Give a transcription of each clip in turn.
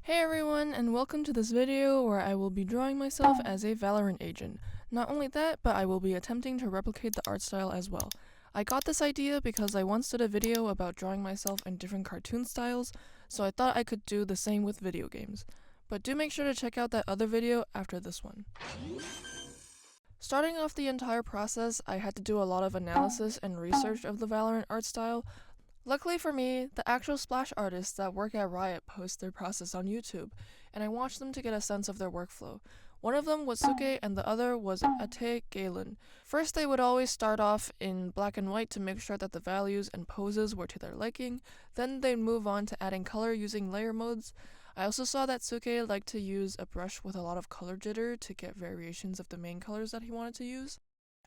Hey everyone, and welcome to this video where I will be drawing myself as a Valorant agent. Not only that, but I will be attempting to replicate the art style as well. I got this idea because I once did a video about drawing myself in different cartoon styles, so I thought I could do the same with video games. But do make sure to check out that other video after this one. Starting off the entire process, I had to do a lot of analysis and research of the Valorant art style. Luckily for me, the actual splash artists that work at Riot post their process on YouTube, and I watched them to get a sense of their workflow. One of them was Suke and the other was Galen. First, they would always start off in black and white to make sure that the values and poses were to their liking, then they'd move on to adding color using layer modes. I also saw that Suke liked to use a brush with a lot of color jitter to get variations of the main colors that he wanted to use.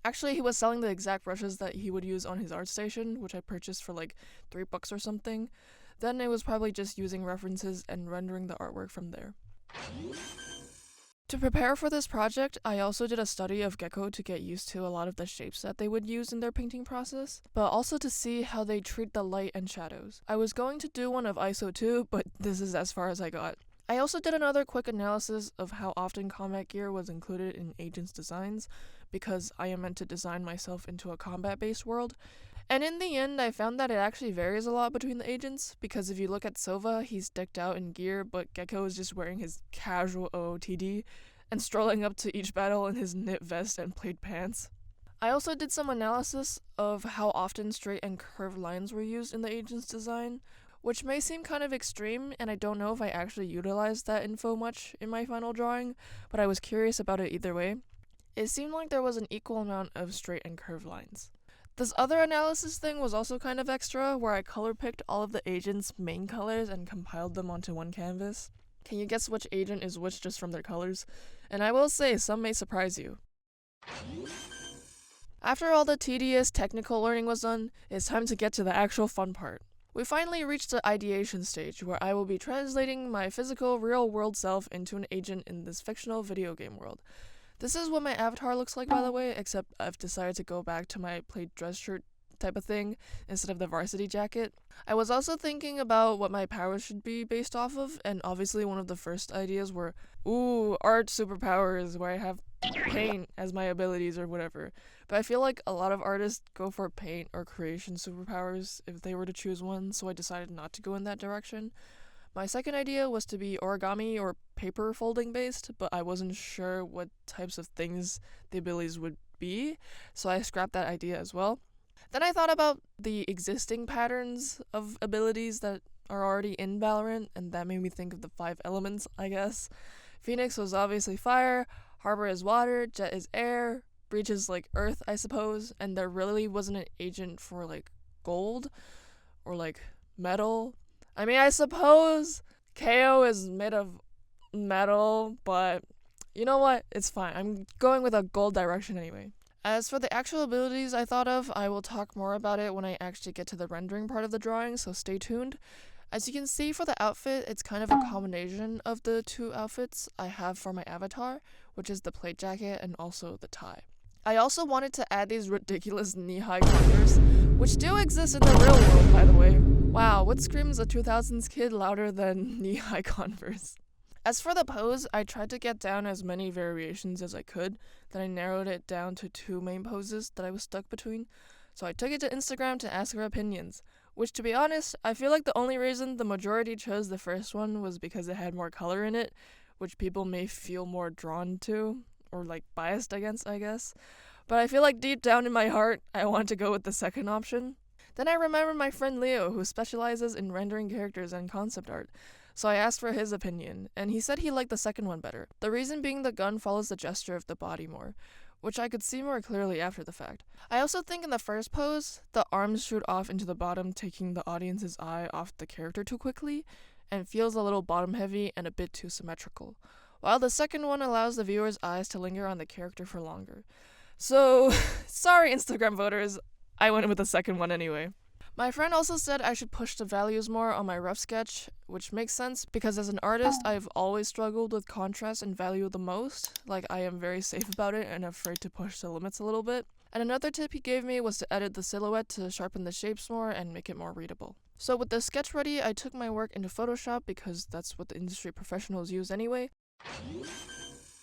Actually, he was selling the exact brushes that he would use on his art station, which I purchased for like $3 or something. Then it was probably just using references and rendering the artwork from there. To prepare for this project, I also did a study of Gekko to get used to a lot of the shapes that they would use in their painting process, but also to see how they treat the light and shadows. I was going to do one of ISO too, but this is as far as I got. I also did another quick analysis of how often combat gear was included in agents' designs, because I am meant to design myself into a combat-based world. And in the end, I found that it actually varies a lot between the agents, because if you look at Sova, he's decked out in gear, but Gekko is just wearing his casual OOTD and strolling up to each battle in his knit vest and plaid pants. I also did some analysis of how often straight and curved lines were used in the agent's design, which may seem kind of extreme, and I don't know if I actually utilized that info much in my final drawing, but I was curious about it either way. It seemed like there was an equal amount of straight and curved lines. This other analysis thing was also kind of extra, where I color picked all of the agents' main colors and compiled them onto one canvas. Can you guess which agent is which just from their colors? And I will say, some may surprise you. After all the tedious technical learning was done, it's time to get to the actual fun part. We finally reached the ideation stage, where I will be translating my physical, real-world self into an agent in this fictional video game world. This is what my avatar looks like, by the way, except I've decided to go back to my plaid dress shirt type of thing instead of the varsity jacket. I was also thinking about what my powers should be based off of, and obviously one of the first ideas were, art superpowers, where I have paint as my abilities or whatever. But I feel like a lot of artists go for paint or creation superpowers if they were to choose one, so I decided not to go in that direction. My second idea was to be origami or paper folding based, but I wasn't sure what types of things the abilities would be, so I scrapped that idea as well. Then I thought about the existing patterns of abilities that are already in Valorant, and that made me think of the 5 elements, I guess. Phoenix was obviously fire, Harbor is water, Jet is air, Breach is like earth, I suppose, and there really wasn't an agent for like gold or like metal. I mean, I suppose kayo is made of metal, but you know what? It's fine. I'm going with a gold direction anyway. As for the actual abilities I thought of, I will talk more about it when I actually get to the rendering part of the drawing, so stay tuned. As you can see for the outfit, it's kind of a combination of the 2 outfits I have for my avatar, which is the plaid jacket and also the tie. I also wanted to add these ridiculous knee-high Converse, which do exist in the real world, by the way. Wow, what screams a 2000s kid louder than knee-high Converse? As for the pose, I tried to get down as many variations as I could, then I narrowed it down to 2 main poses that I was stuck between, so I took it to Instagram to ask her opinions, which, to be honest, I feel like the only reason the majority chose the first one was because it had more color in it, which people may feel more drawn to, or like biased against, I guess. But I feel like deep down in my heart, I want to go with the second option. Then I remembered my friend Leo, who specializes in rendering characters and concept art, so I asked for his opinion, and he said he liked the second one better. The reason being the gun follows the gesture of the body more, which I could see more clearly after the fact. I also think in the first pose, the arms shoot off into the bottom, taking the audience's eye off the character too quickly, and feels a little bottom heavy and a bit too symmetrical, while the second one allows the viewer's eyes to linger on the character for longer. So, sorry Instagram voters, I went with the second one anyway. My friend also said I should push the values more on my rough sketch, which makes sense because as an artist, I've always struggled with contrast and value the most. Like, I am very safe about it and afraid to push the limits a little bit. And another tip he gave me was to edit the silhouette to sharpen the shapes more and make it more readable. So with the sketch ready, I took my work into Photoshop because that's what the industry professionals use anyway.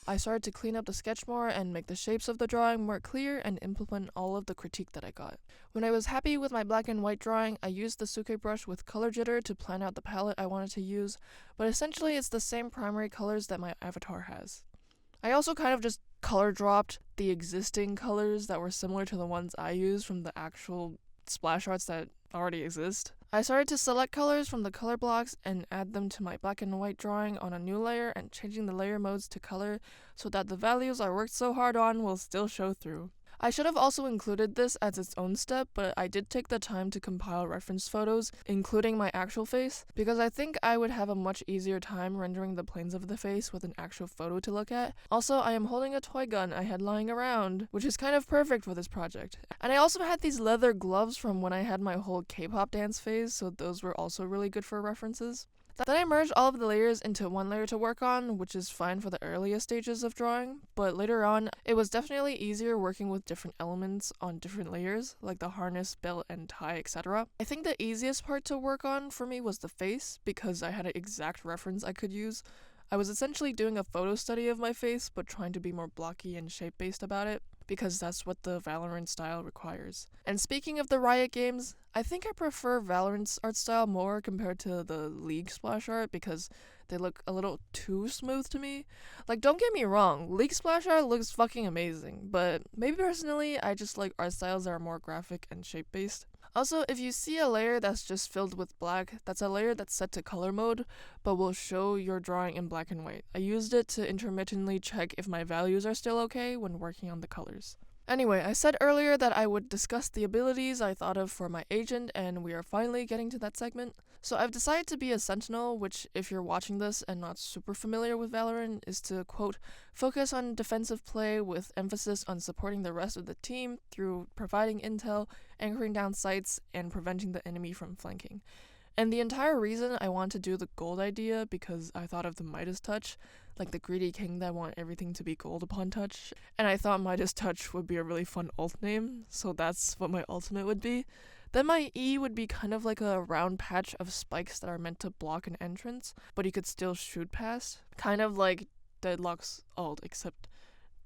I started to clean up the sketch more and make the shapes of the drawing more clear and implement all of the critique that I got. When I was happy with my black and white drawing, I used the suke brush with color jitter to plan out the palette I wanted to use, but essentially it's the same primary colors that my avatar has. I also kind of just color dropped the existing colors that were similar to the ones I used from the actual splash arts that already exist. I started to select colors from the color blocks and add them to my black and white drawing on a new layer and changing the layer modes to color so that the values I worked so hard on will still show through. I should have also included this as its own step, but I did take the time to compile reference photos, including my actual face, because I think I would have a much easier time rendering the planes of the face with an actual photo to look at. Also, I am holding a toy gun I had lying around, which is kind of perfect for this project. And I also had these leather gloves from when I had my whole K-pop dance phase, so those were also really good for references. Then I merged all of the layers into one layer to work on, which is fine for the earliest stages of drawing, but later on, it was definitely easier working with different elements on different layers, like the harness, belt, and tie, etc. I think the easiest part to work on for me was the face, because I had an exact reference I could use. I was essentially doing a photo study of my face, but trying to be more blocky and shape-based about it, because that's what the Valorant style requires. And speaking of the Riot games, I think I prefer Valorant's art style more compared to the League splash art because they look a little too smooth to me. Like, don't get me wrong, League splash art looks fucking amazing, but maybe personally I just like art styles that are more graphic and shape-based. Also, if you see a layer that's just filled with black, that's a layer that's set to color mode, but will show your drawing in black and white. I used it to intermittently check if my values are still okay when working on the colors. Anyway, I said earlier that I would discuss the abilities I thought of for my agent, and we are finally getting to that segment. So I've decided to be a sentinel, which, if you're watching this and not super familiar with Valorant, is to, quote, focus on defensive play with emphasis on supporting the rest of the team through providing intel, anchoring down sites, and preventing the enemy from flanking. And the entire reason I want to do the gold idea because I thought of the Midas touch, like the greedy king that want everything to be gold upon touch, and I thought Midas touch would be a really fun ult name, so that's what my ultimate would be. Then my E would be kind of like a round patch of spikes that are meant to block an entrance, but you could still shoot past, kind of like Deadlock's ult, except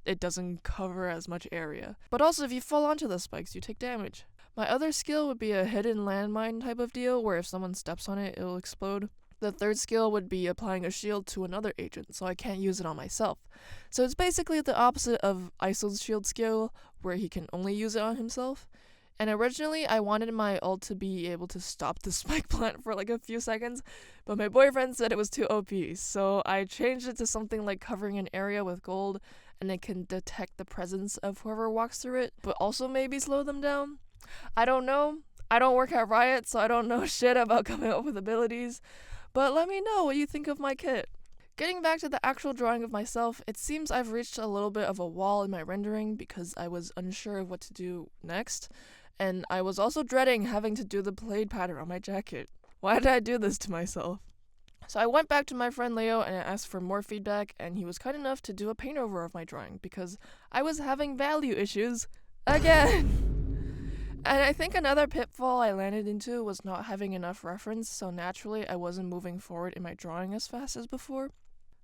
it doesn't cover as much area. But also if you fall onto the spikes, you take damage. My other skill would be a hidden landmine type of deal, where if someone steps on it, it'll explode. The third skill would be applying a shield to another agent, so I can't use it on myself. So it's basically the opposite of Isol's shield skill, where he can only use it on himself. And originally, I wanted my ult to be able to stop the spike plant for like a few seconds, but my boyfriend said it was too OP, so I changed it to something like covering an area with gold, and it can detect the presence of whoever walks through it, but also maybe slow them down. I don't know. I don't work at Riot, so I don't know shit about coming up with abilities. But let me know what you think of my kit. Getting back to the actual drawing of myself, it seems I've reached a little bit of a wall in my rendering because I was unsure of what to do next, and I was also dreading having to do the blade pattern on my jacket. Why did I do this to myself? So I went back to my friend Leo and I asked for more feedback, and he was kind enough to do a paint over of my drawing because I was having value issues again. And I think another pitfall I landed into was not having enough reference, so naturally I wasn't moving forward in my drawing as fast as before.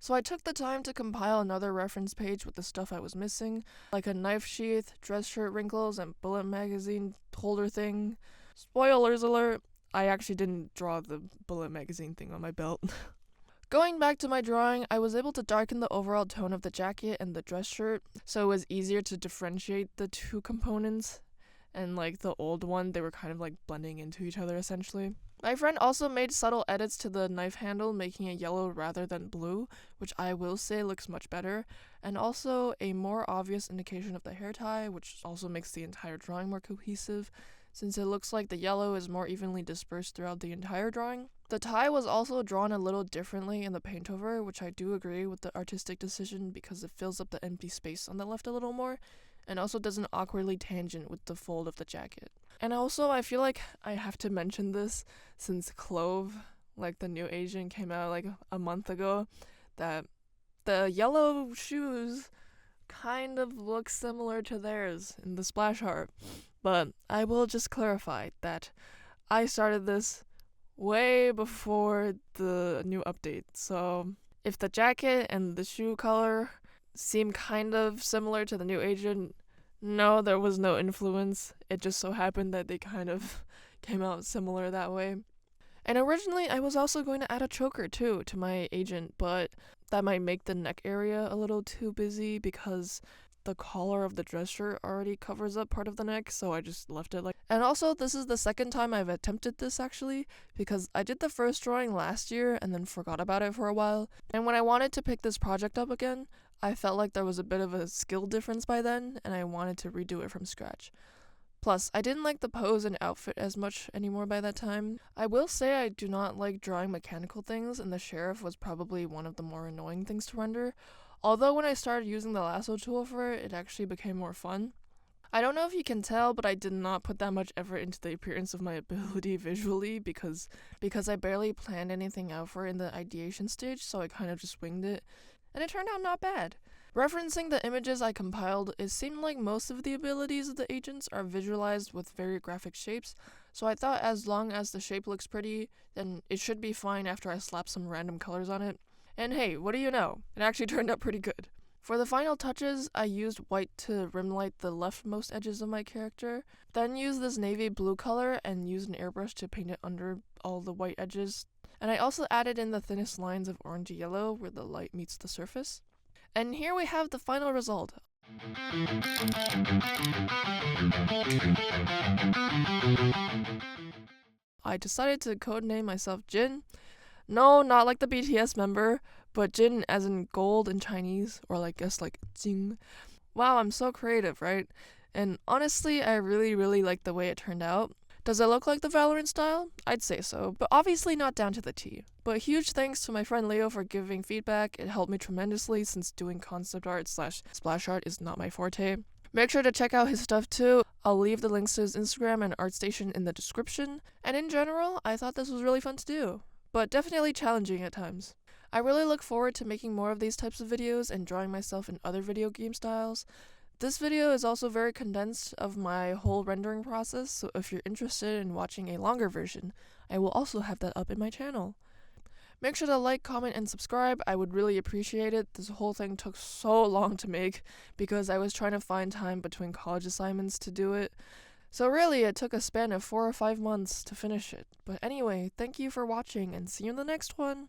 So I took the time to compile another reference page with the stuff I was missing, like a knife sheath, dress shirt wrinkles, and bullet magazine holder thing. Spoilers alert, I actually didn't draw the bullet magazine thing on my belt. Going back to my drawing, I was able to darken the overall tone of the jacket and the dress shirt, so it was easier to differentiate the two components. And like the old one, they were kind of like blending into each other essentially. My friend also made subtle edits to the knife handle, making it yellow rather than blue, which I will say looks much better, and also a more obvious indication of the hair tie, which also makes the entire drawing more cohesive, since it looks like the yellow is more evenly dispersed throughout the entire drawing. The tie was also drawn a little differently in the paint over, which I do agree with the artistic decision because it fills up the empty space on the left a little more, and also doesn't awkwardly tangent with the fold of the jacket. And also, I feel like I have to mention this since Clove, like the new agent, came out like a month ago, that the yellow shoes kind of look similar to theirs in the splash art. But I will just clarify that I started this way before the new update. So if the jacket and the shoe color seem kind of similar to the new agent, no, there was no influence. It just so happened that they kind of came out similar that way. And originally, I was also going to add a choker too to my agent, but that might make the neck area a little too busy because the collar of the dress shirt already covers up part of the neck, so I just left it like. And also, this is the second time I've attempted this actually, because I did the first drawing last year and then forgot about it for a while. And when I wanted to pick this project up again, I felt like there was a bit of a skill difference by then, and I wanted to redo it from scratch. Plus, I didn't like the pose and outfit as much anymore by that time. I will say I do not like drawing mechanical things, and the sheriff was probably one of the more annoying things to render. Although when I started using the lasso tool for it, it actually became more fun. I don't know if you can tell, but I did not put that much effort into the appearance of my ability visually because I barely planned anything out for it in the ideation stage, so I kind of just winged it, and it turned out not bad. Referencing the images I compiled, it seemed like most of the abilities of the agents are visualized with very graphic shapes, so I thought as long as the shape looks pretty, then it should be fine after I slap some random colors on it. And hey, what do you know? It actually turned out pretty good. For the final touches, I used white to rimlight the leftmost edges of my character, then used this navy blue color and used an airbrush to paint it under all the white edges. And I also added in the thinnest lines of orangey yellow where the light meets the surface. And here we have the final result. I decided to codename myself Jin. No, not like the BTS member, but Jin as in gold in Chinese, or like guess like Jing. Wow, I'm so creative, right? And honestly, I really like the way it turned out. Does it look like the Valorant style? I'd say so, but obviously not down to the T. But huge thanks to my friend Leo for giving feedback. It helped me tremendously since doing concept art / splash art is not my forte. Make sure to check out his stuff too. I'll leave the links to his Instagram and ArtStation in the description. And in general, I thought this was really fun to do, but definitely challenging at times. I really look forward to making more of these types of videos and drawing myself in other video game styles. This video is also very condensed of my whole rendering process, so if you're interested in watching a longer version, I will also have that up in my channel. Make sure to like, comment, and subscribe. I would really appreciate it. This whole thing took so long to make because I was trying to find time between college assignments to do it. So really, it took a span of 4 or 5 months to finish it. But anyway, thank you for watching and see you in the next one.